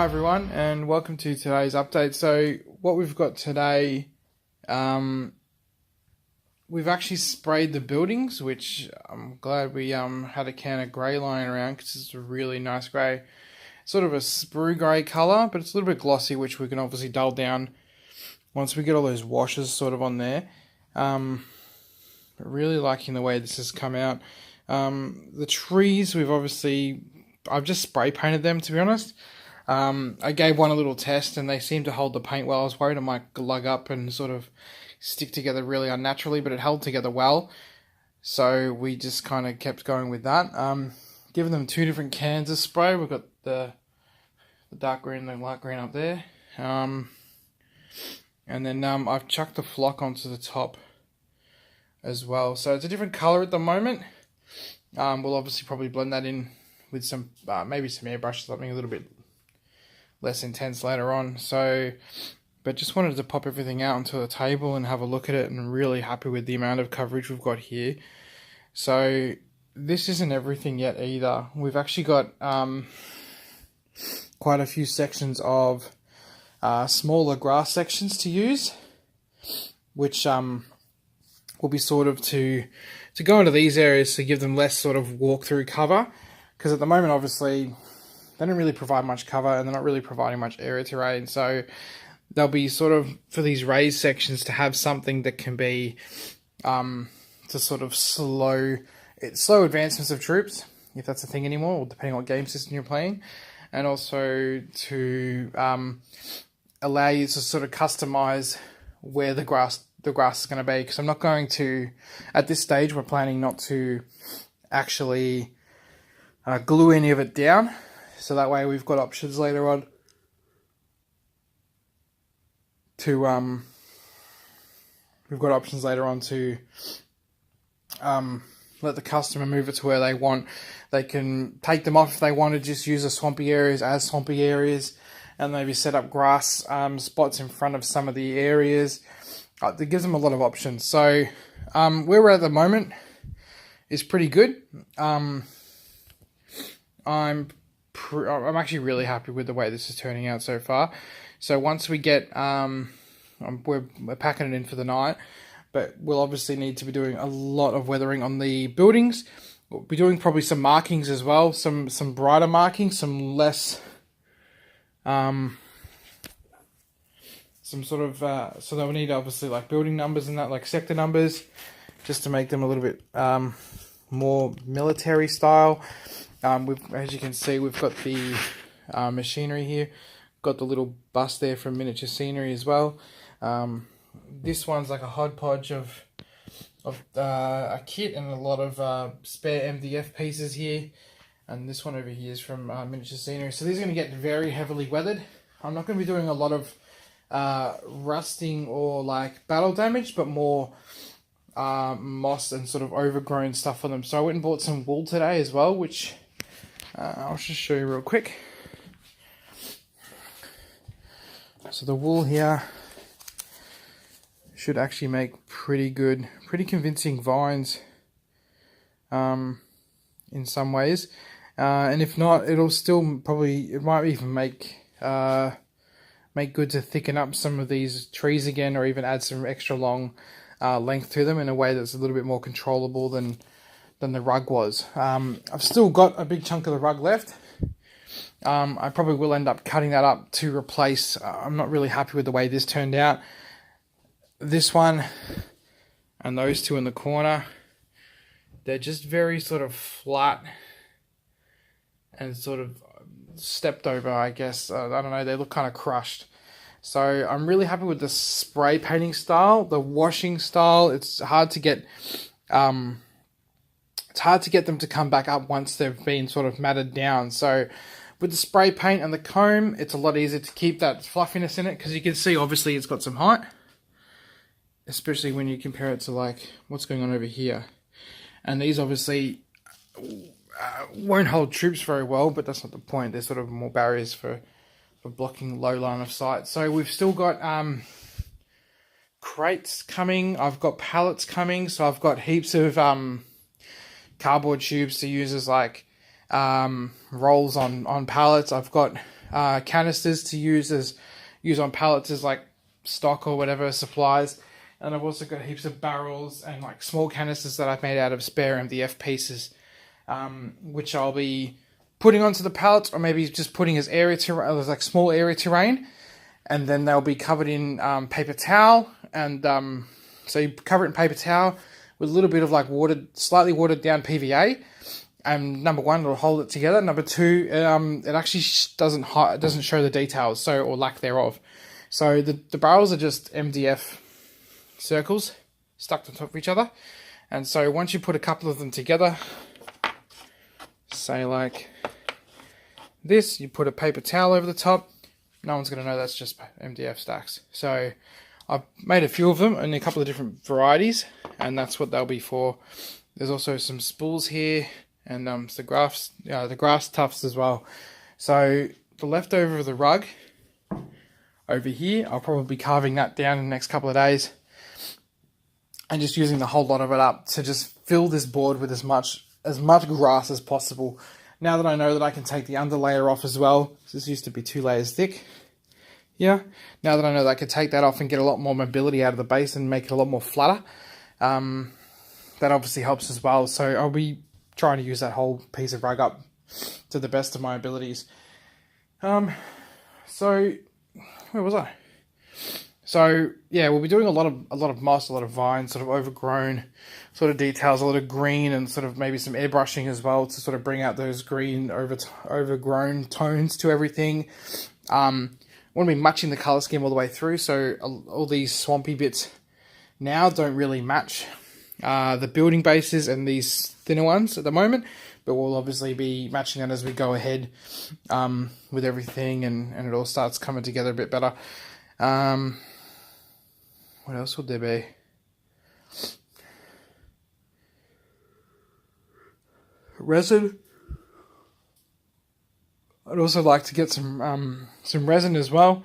Hi everyone, and welcome to today's update. So what we've got today, we've actually sprayed the buildings, which I'm glad we had a can of grey lying around because it's a really nice grey, sort of a sprue grey colour, but it's a little bit glossy, which we can obviously dull down once we get all those washes sort of on there. But really liking the way this has come out. The trees, I've just spray painted them, to be honest. I gave one a little test and they seemed to hold the paint well. I was worried it might glug up and sort of stick together really unnaturally, but it held together well. So we just kind of kept going with that. Given them two different cans of spray. We've got the dark green and the light green up there. And then I've chucked the flock onto the top as well. So it's a different colour at the moment. We'll obviously probably blend that in with some, maybe some airbrush or something a little bit less intense later on. So, but just wanted to pop everything out onto the table and have a look at it, and really happy with the amount of coverage we've got here. So this isn't everything yet either. We've actually got quite a few sections of smaller grass sections to use, which will be sort of to go into these areas to give them less sort of walk-through cover, because at the moment obviously they don't really provide much cover and they're not really providing much area terrain. So they'll be sort of, for these raised sections, to have something that can be to sort of slow advancements of troops, if that's a thing anymore, or depending on what game system you're playing, and also to allow you to sort of customize where the grass is going to be. Because I'm not going to, at this stage, we're planning not to actually glue any of it down. So that way we've got options later on to let the customer move it to where they want. They can take them off if they want to just use the swampy areas as swampy areas, and maybe set up grass spots in front of some of the areas. It gives them a lot of options. So where we're at the moment is pretty good. I'm actually really happy with the way this is turning out so far. So once we get, we're packing it in for the night, but we'll obviously need to be doing a lot of weathering on the buildings. We'll be doing probably some markings as well, some brighter markings, some less, some sort of, so they'll need obviously like building numbers and that, like sector numbers, just to make them a little bit more military style. As you can see, we've got the machinery here. Got the little bus there from Miniature Scenery as well. This one's like a hodgepodge of a kit and a lot of spare MDF pieces here. And this one over here is from Miniature Scenery. So these are going to get very heavily weathered. I'm not going to be doing a lot of rusting or like battle damage, but more moss and sort of overgrown stuff on them. So I went and bought some wool today as well, which I'll just show you real quick. So the wool here should actually make pretty convincing vines in some ways. And if not, it'll still it might even make good to thicken up some of these trees again, or even add some extra long length to them in a way that's a little bit more controllable than the rug was. I've still got a big chunk of the rug left. I probably will end up cutting that up to replace. I'm not really happy with the way this turned out. This one and those two in the corner, they're just very sort of flat and sort of stepped over, I guess. I don't know, they look kind of crushed. So I'm really happy with the spray painting style, the washing style. It's hard to get them to come back up once they've been sort of matted down. So with the spray paint and the comb, it's a lot easier to keep that fluffiness in it, because you can see obviously it's got some height, especially when you compare it to like what's going on over here. And these obviously won't hold troops very well, but that's not the point. They're sort of more barriers for blocking low line of sight. So we've still got crates coming. I've got pallets coming. So I've got heaps of cardboard tubes to use as like rolls on pallets. I've got canisters to use on pallets as like stock or whatever supplies. And I've also got heaps of barrels and like small canisters that I've made out of spare MDF pieces, which I'll be putting onto the pallets, or maybe just putting as like small area terrain, and then they'll be covered in paper towel. And so you cover it in paper towel with a little bit of like slightly watered down PVA. And number one, it'll hold it together. Number two, it actually doesn't show the details, or lack thereof. So the barrels are just MDF circles stuck on top of each other. And so once you put a couple of them together, say like this, you put a paper towel over the top, no one's going to know that's just MDF stacks. So I've made a few of them in a couple of different varieties, and that's what they'll be for. There's also some spools here, and the grass tufts as well. So the leftover of the rug over here, I'll probably be carving that down in the next couple of days, and just using the whole lot of it up to just fill this board with as much grass as possible. Now that I know that I can take the underlayer off as well, this used to be 2 layers thick. Yeah, now that I know that I can take that off and get a lot more mobility out of the base and make it a lot more flatter, that obviously helps as well. So I'll be trying to use that whole piece of rug up to the best of my abilities. So where was I? So yeah, we'll be doing a lot of moss, a lot of vines, sort of overgrown sort of details, a lot of green, and sort of maybe some airbrushing as well to sort of bring out those green overgrown tones to everything. Want to be matching the color scheme all the way through, so all these swampy bits now don't really match the building bases and these thinner ones at the moment, but we'll obviously be matching that as we go ahead with everything, and it all starts coming together a bit better. What else would there be? Resin. I'd also like to get some resin as well,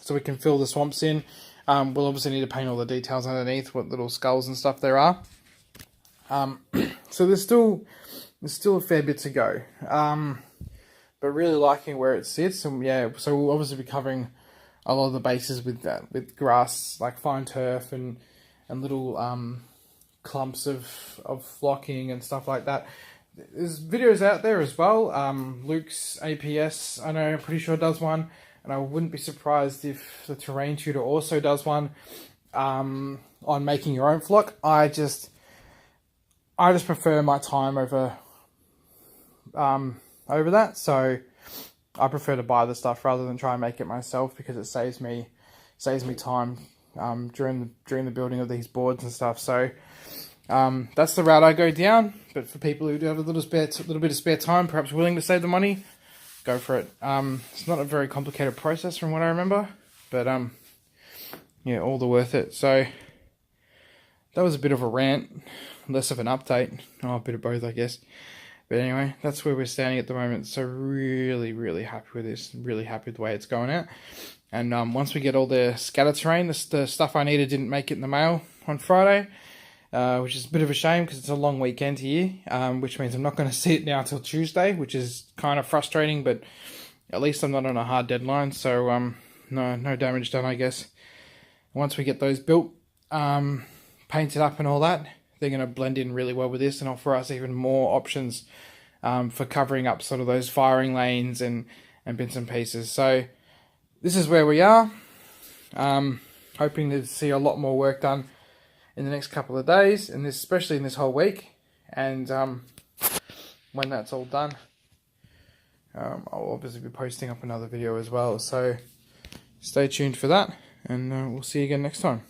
so we can fill the swamps in. We'll obviously need to paint all the details underneath, what little skulls and stuff there are. So there's still a fair bit to go. But really liking where it sits, and yeah, so we'll obviously be covering a lot of the bases with grass, like fine turf and little clumps of flocking and stuff like that. There's videos out there as well. Luke's APS, I'm pretty sure does one, and I wouldn't be surprised if the Terrain Tutor also does one on making your own flock. I just prefer my time over that, so I prefer to buy the stuff rather than try and make it myself, because it saves me time during the building of these boards and stuff. So that's the route I go down. But for people who do have a little bit of spare time, perhaps willing to save the money, go for it. It's not a very complicated process from what I remember, but yeah, all the worth it. So that was a bit of a rant, less of an update. A bit of both, I guess. But anyway, that's where we're standing at the moment. So really, really happy with this. Really happy with the way it's going out. And once we get all the scatter terrain, the stuff I needed didn't make it in the mail on Friday, which is a bit of a shame because it's a long weekend here, which means I'm not going to see it now until Tuesday, which is kind of frustrating, but at least I'm not on a hard deadline. So no damage done, I guess. Once we get those built, painted up and all that, they're going to blend in really well with this and offer us even more options for covering up sort of those firing lanes and bits and pieces. So this is where we are. Hoping to see a lot more work done in the next couple of days, and especially in this whole week. And when that's all done, I'll obviously be posting up another video as well. So stay tuned for that, and we'll see you again next time.